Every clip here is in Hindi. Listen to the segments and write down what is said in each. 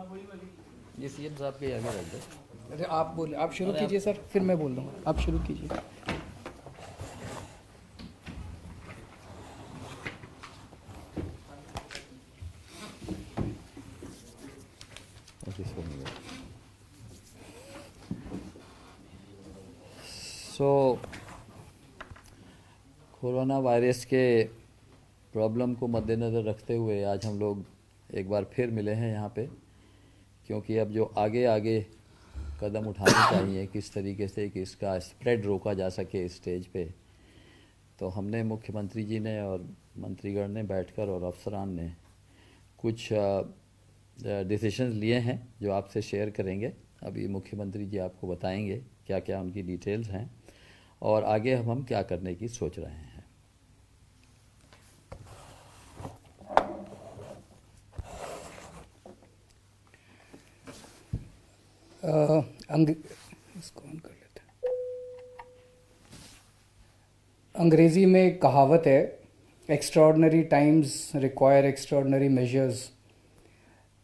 ये सीएम साहब के आगे रख दो। अरे आप बोले, आप शुरू कीजिए सर, फिर मैं बोल दूँगा। आप शुरू कीजिए। कोरोना वायरस के प्रॉब्लम को मद्देनज़र रखते हुए आज हम लोग एक बार फिर मिले हैं यहाँ पे, क्योंकि अब जो आगे आगे कदम उठाने चाहिए किस तरीके से कि इसका स्प्रेड रोका जा सके इस स्टेज पे, तो हमने मुख्यमंत्री जी ने और मंत्रीगण ने बैठकर और अफसरान ने कुछ डिसीजंस लिए हैं जो आपसे शेयर करेंगे। अभी मुख्यमंत्री जी आपको बताएंगे क्या क्या उनकी डिटेल्स हैं और आगे हम क्या करने की सोच रहे हैं। इसको ऑन कर लेते हैं। अंग्रेजी में एक कहावत है, extraordinary times require extraordinary measures.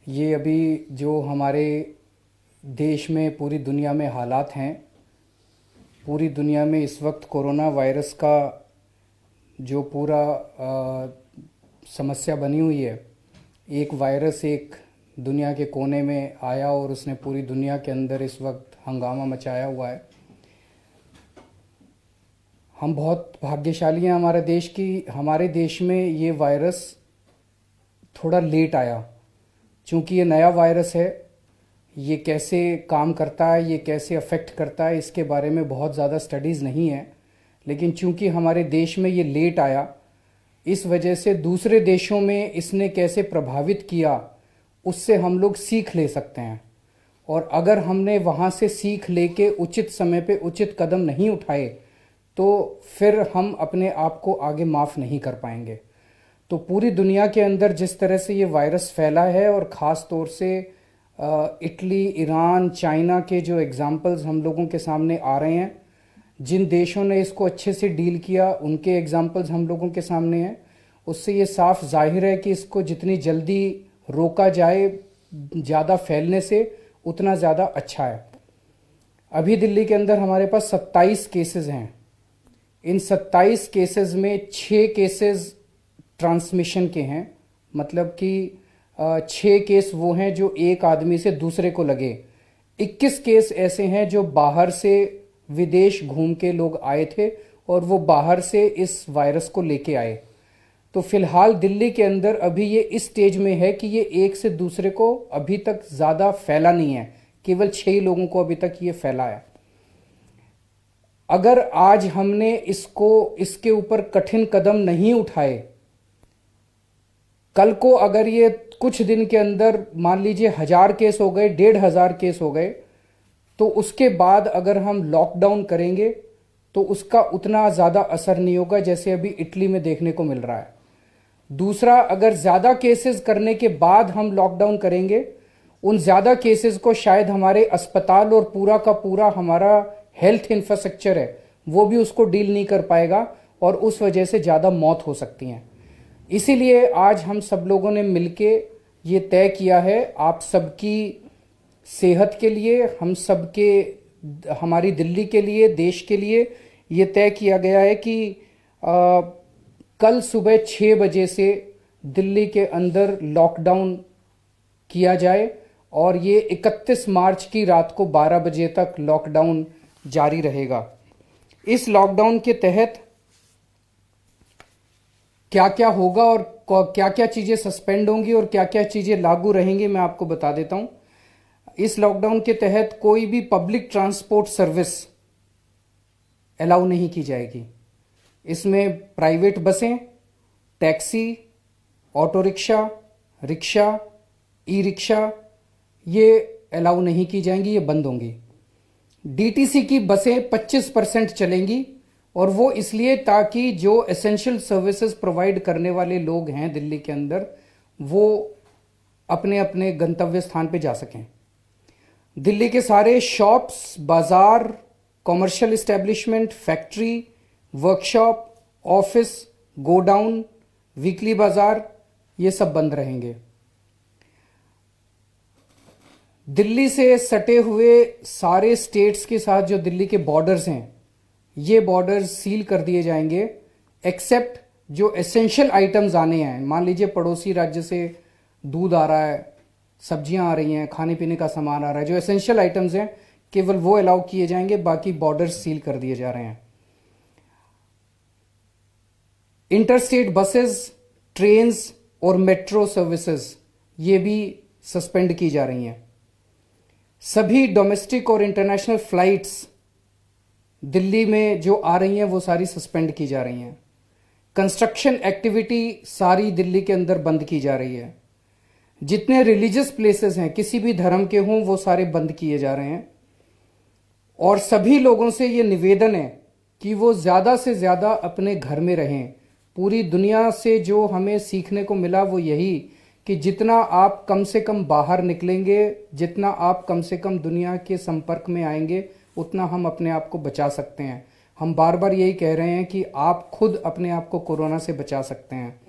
ये अभी जो हमारे देश में, पूरी दुनिया में हालात हैं, पूरी दुनिया में इस वक्त कोरोना वायरस का जो पूरा समस्या बनी हुई है, एक वायरस एक दुनिया के कोने में आया और उसने पूरी दुनिया के अंदर इस वक्त हंगामा मचाया हुआ है। हम बहुत भाग्यशाली हैं हमारे देश में ये वायरस थोड़ा लेट आया, चूँकि ये नया वायरस है। ये कैसे काम करता है, ये कैसे अफेक्ट करता है, इसके बारे में बहुत ज़्यादा स्टडीज़ नहीं है। लेकिन चूँकि हमारे देश में ये लेट आया, इस वजह से दूसरे देशों में इसने कैसे प्रभावित किया उससे हम लोग सीख ले सकते हैं। और अगर हमने वहाँ से सीख लेके उचित समय पे उचित कदम नहीं उठाए तो फिर हम अपने आप को आगे माफ़ नहीं कर पाएंगे। तो पूरी दुनिया के अंदर जिस तरह से ये वायरस फैला है, और ख़ास तौर से इटली, ईरान, चाइना के जो एग्ज़ाम्पल्स हम लोगों के सामने आ रहे हैं, जिन देशों ने इसको अच्छे से डील किया उनके एग्ज़ाम्पल्स हम लोगों के सामने हैं, उससे ये साफ जाहिर है कि इसको जितनी जल्दी रोका जाए, ज़्यादा फैलने से उतना ज़्यादा अच्छा है। अभी दिल्ली के अंदर हमारे पास 27 केसेस हैं। इन 27 केसेस में 6 केसेस ट्रांसमिशन के हैं, मतलब कि 6 केस वो हैं जो एक आदमी से दूसरे को लगे। 21 केस ऐसे हैं जो बाहर से विदेश घूम के लोग आए थे और वो बाहर से इस वायरस को लेके आए। तो फिलहाल दिल्ली के अंदर अभी ये इस स्टेज में है कि ये एक से दूसरे को अभी तक ज़्यादा फैला नहीं है, केवल 6 लोगों को अभी तक ये फैला है। अगर आज हमने इसके ऊपर कठिन कदम नहीं उठाए, कल को अगर ये कुछ दिन के अंदर मान लीजिए 1000 केस हो गए, 1500 केस हो गए, तो उसके बाद अगर हम लॉकडाउन करेंगे तो उसका उतना ज़्यादा असर नहीं होगा जैसे अभी इटली में देखने को मिल रहा है। दूसरा, अगर ज़्यादा केसेस करने के बाद हम लॉकडाउन करेंगे, उन ज़्यादा केसेस को शायद हमारे अस्पताल और पूरा का पूरा हमारा हेल्थ इंफ्रास्ट्रक्चर है वो भी उसको डील नहीं कर पाएगा और उस वजह से ज़्यादा मौत हो सकती हैं। इसीलिए आज हम सब लोगों ने मिलके ये तय किया है, आप सबकी सेहत के लिए, हम सबके, हमारी दिल्ली के लिए, देश के लिए ये तय किया गया है कि कल सुबह 6 बजे से दिल्ली के अंदर लॉकडाउन किया जाए और ये 31 मार्च की रात को 12 बजे तक लॉकडाउन जारी रहेगा। इस लॉकडाउन के तहत क्या क्या होगा और क्या क्या चीज़ें सस्पेंड होंगी और क्या क्या चीज़ें लागू रहेंगी, मैं आपको बता देता हूं। इस लॉकडाउन के तहत कोई भी पब्लिक ट्रांसपोर्ट सर्विस अलाउ नहीं की जाएगी। इसमें प्राइवेट बसें, taxi, auto rickshaw, rickshaw, e rickshaw ये अलाउ नहीं की जाएंगी, ये बंद होंगी। डीटीसी की बसें 25% चलेंगी और वो इसलिए ताकि जो एसेंशियल सर्विसेज प्रोवाइड करने वाले लोग हैं दिल्ली के अंदर वो अपने अपने गंतव्य स्थान पे जा सकें। दिल्ली के सारे शॉप्स, बाजार, commercial establishment, factory, workshop, office, godown, weekly बाजार ये सब बंद रहेंगे। दिल्ली से सटे हुए सारे स्टेट्स के साथ जो दिल्ली के बॉर्डर्स हैं, ये बॉर्डर्स सील कर दिए जाएंगे, एक्सेप्ट जो एसेंशियल आइटम्स आने हैं। मान लीजिए पड़ोसी राज्य से दूध आ रहा है, सब्जियां आ रही हैं, खाने पीने का सामान आ रहा है, जो एसेंशियल आइटम्स हैं केवल वो अलाउ किए जाएंगे, बाकी बॉर्डर्स सील कर दिए जा रहे हैं। इंटरस्टेट बसेस, ट्रेन्स और मेट्रो सर्विसेज ये भी सस्पेंड की जा रही हैं। सभी डोमेस्टिक और इंटरनेशनल फ्लाइट्स दिल्ली में जो आ रही हैं वो सारी सस्पेंड की जा रही हैं। कंस्ट्रक्शन एक्टिविटी सारी दिल्ली के अंदर बंद की जा रही है। जितने रिलीजियस प्लेसेस हैं किसी भी धर्म के हों वो सारे बंद किए जा रहे हैं। और सभी लोगों से ये निवेदन है कि वो ज़्यादा से ज़्यादा अपने घर में रहें। पूरी दुनिया से जो हमें सीखने को मिला वो यही कि जितना आप कम से कम बाहर निकलेंगे, जितना आप कम से कम दुनिया के संपर्क में आएंगे, उतना हम अपने आप को बचा सकते हैं। हम बार बार यही कह रहे हैं कि आप खुद अपने आप को कोरोना से बचा सकते हैं।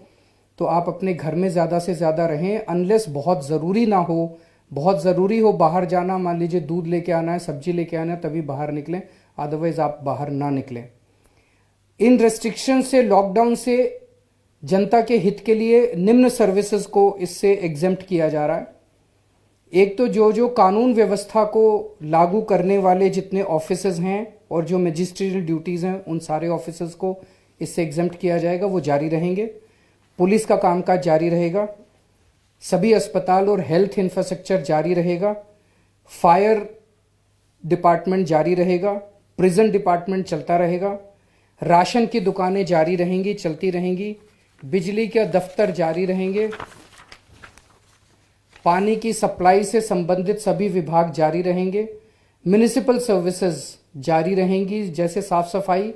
तो आप अपने घर में ज़्यादा से ज़्यादा रहें, अनलेस बहुत ज़रूरी ना हो। बहुत ज़रूरी हो बाहर जाना, मान लीजिए दूध लेके आना है, सब्जी लेके आना है, तभी बाहर निकलें, अदरवाइज आप बाहर ना निकलें। इन रेस्ट्रिक्शन से, लॉकडाउन से जनता के हित के लिए निम्न सर्विसेज को इससे एग्जेम्प्ट किया जा रहा है। एक तो जो कानून व्यवस्था को लागू करने वाले जितने ऑफिसर्स हैं और जो मजिस्ट्रियल ड्यूटीज़ हैं उन सारे ऑफिसर्स को इससे एग्जेम्प्ट किया जाएगा, वो जारी रहेंगे। पुलिस का कामकाज जारी रहेगा, सभी अस्पताल और हेल्थ इंफ्रास्ट्रक्चर जारी रहेगा, फायर डिपार्टमेंट जारी रहेगा, प्रिजन डिपार्टमेंट चलता रहेगा, राशन की दुकानें जारी रहेंगी, चलती रहेंगी, बिजली के दफ्तर जारी रहेंगे, पानी की सप्लाई से संबंधित सभी विभाग जारी रहेंगे, म्युनिसिपल सर्विसेज जारी रहेंगी जैसे साफ सफाई।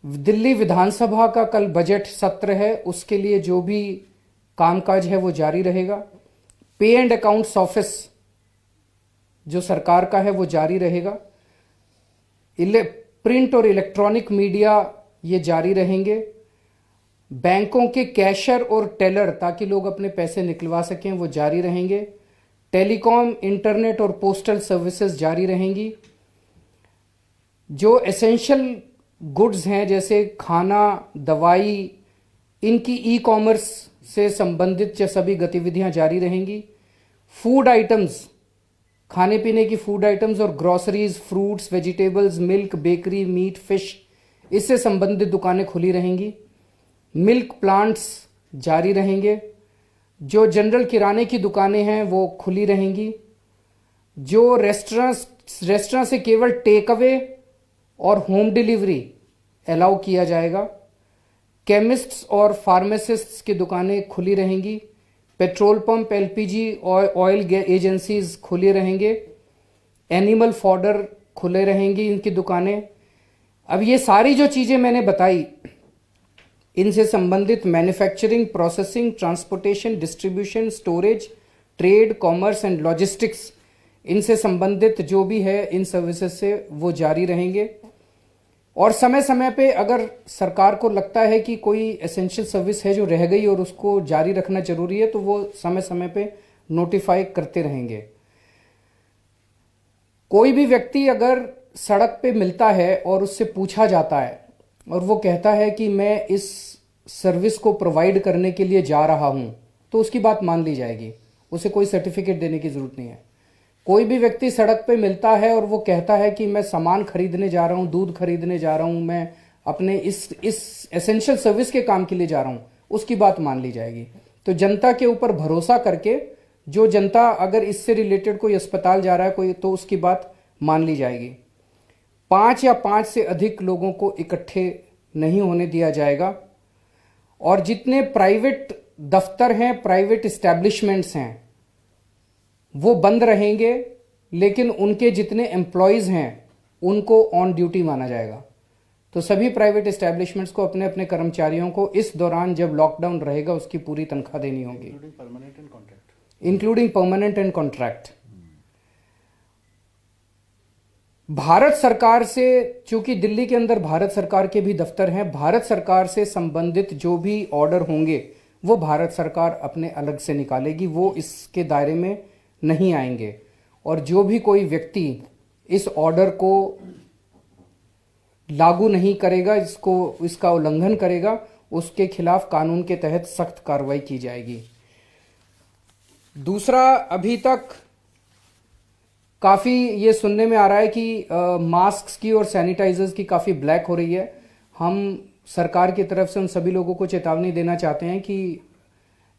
दिल्ली विधानसभा का कल बजट सत्र है, उसके लिए जो भी कामकाज है वो जारी रहेगा। पे एंड अकाउंट्स ऑफिस जो सरकार का है वो जारी रहेगा। प्रिंट और इलेक्ट्रॉनिक मीडिया ये जारी रहेंगे। बैंकों के कैशर और टेलर, ताकि लोग अपने पैसे निकलवा सकें, वो जारी रहेंगे। टेलीकॉम, इंटरनेट और पोस्टल सर्विसेज जारी रहेंगी। जो एसेंशियल गुड्स हैं जैसे खाना, दवाई, इनकी ई कॉमर्स से संबंधित जो सभी गतिविधियां जारी रहेंगी। फूड आइटम्स, खाने पीने की फूड आइटम्स और groceries, fruits, vegetables, milk, bakery, meat, fish, इससे संबंधित दुकानें खुली रहेंगी। मिल्क प्लांट्स जारी रहेंगे। जो जनरल किराने की दुकानें हैं वो खुली रहेंगी। जो रेस्टोरेंट से केवल टेक अवे और होम डिलीवरी अलाउ किया जाएगा। केमिस्ट्स और फार्मासिस्ट्स की दुकानें खुली रहेंगी। पेट्रोल पंप, एलपीजी और ऑयल एजेंसीज खुले रहेंगे। एनिमल फॉडर खुले रहेंगी इनकी दुकानें। अब ये सारी जो चीजें मैंने बताई, इनसे संबंधित manufacturing, processing, transportation, distribution, storage, trade, commerce and logistics, इनसे संबंधित जो भी है इन सर्विसेज से वो जारी रहेंगे। और समय समय पे अगर सरकार को लगता है कि कोई एसेंशियल सर्विस है जो रह गई और उसको जारी रखना जरूरी है, तो वो समय समय पे नोटिफाई करते रहेंगे। कोई भी व्यक्ति अगर सड़क पे मिलता है और उससे पूछा जाता है और वो कहता है कि मैं इस सर्विस को प्रोवाइड करने के लिए जा रहा हूं, तो उसकी बात मान ली जाएगी, उसे कोई सर्टिफिकेट देने की जरूरत नहीं है। कोई भी व्यक्ति सड़क पे मिलता है और वो कहता है कि मैं सामान खरीदने जा रहा हूं, दूध खरीदने जा रहा हूं, मैं अपने इस एसेंशियल सर्विस के काम के लिए जा रहा हूं, उसकी बात मान ली जाएगी। तो जनता के ऊपर भरोसा करके जो जनता अगर इससे रिलेटेड कोई अस्पताल जा रहा है कोई, तो उसकी बात मान ली जाएगी। 5 या 5 से अधिक लोगों को इकट्ठे नहीं होने दिया जाएगा। और जितने प्राइवेट दफ्तर हैं, प्राइवेट एस्टैब्लिशमेंट्स हैं, वो बंद रहेंगे, लेकिन उनके जितने एम्प्लॉयज हैं उनको ऑन ड्यूटी माना जाएगा। तो सभी प्राइवेट एस्टैब्लिशमेंट्स को अपने अपने कर्मचारियों को इस दौरान जब लॉकडाउन रहेगा उसकी पूरी तनख्वाह देनी होगी, including permanent and contract. Bharat सरकार से, चूंकि दिल्ली के अंदर भारत सरकार के भी दफ्तर हैं, भारत सरकार से संबंधित जो भी ऑर्डर होंगे वो भारत सरकार अपने अलग से निकालेगी, वो इसके दायरे में नहीं आएंगे। और जो भी कोई व्यक्ति इस ऑर्डर को लागू नहीं करेगा, इसका उल्लंघन करेगा, उसके खिलाफ कानून के तहत सख्त कार्रवाई की जाएगी। दूसरा, अभी तक काफी ये सुनने में आ रहा है कि मास्क की और सैनिटाइजर्स की काफी ब्लैक हो रही है। हम सरकार की तरफ से उन सभी लोगों को चेतावनी देना चाहते हैं कि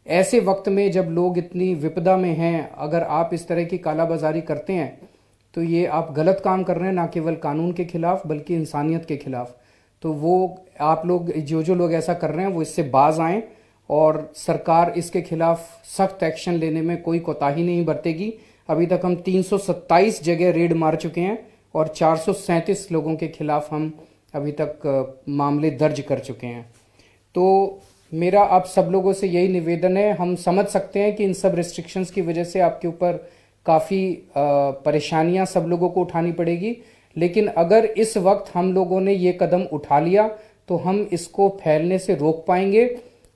ऐसे वक्त में जब लोग इतनी विपदा में हैं, अगर आप इस तरह की कालाबाजारी करते हैं तो ये आप गलत काम कर रहे हैं, ना केवल कानून के खिलाफ बल्कि इंसानियत के खिलाफ। तो वो आप लोग जो लोग ऐसा कर रहे हैं वो इससे बाज आएं और सरकार इसके खिलाफ सख्त एक्शन लेने में कोई कोताही नहीं बरतेगी। अभी तक हम 327 जगह रेड मार चुके हैं और 437 लोगों के खिलाफ हम अभी तक मामले दर्ज कर चुके हैं। तो मेरा आप सब लोगों से यही निवेदन है, हम समझ सकते हैं कि इन सब रिस्ट्रिक्शंस की वजह से आपके ऊपर काफ़ी परेशानियां सब लोगों को उठानी पड़ेगी, लेकिन अगर इस वक्त हम लोगों ने ये कदम उठा लिया तो हम इसको फैलने से रोक पाएंगे।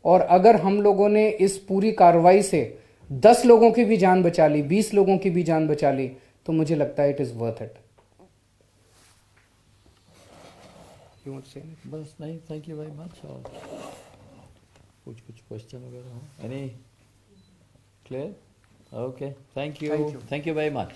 और अगर हम लोगों ने इस पूरी कार्रवाई से 10 लोगों की भी जान बचा ली, 20 लोगों की भी जान बचा ली, तो मुझे लगता है इट इज़ वर्थ इट। बस नहीं, थैंक यू वेरी मच। और कुछ क्वेश्चन वगैरह हो? Any clear? Okay, thank you very much.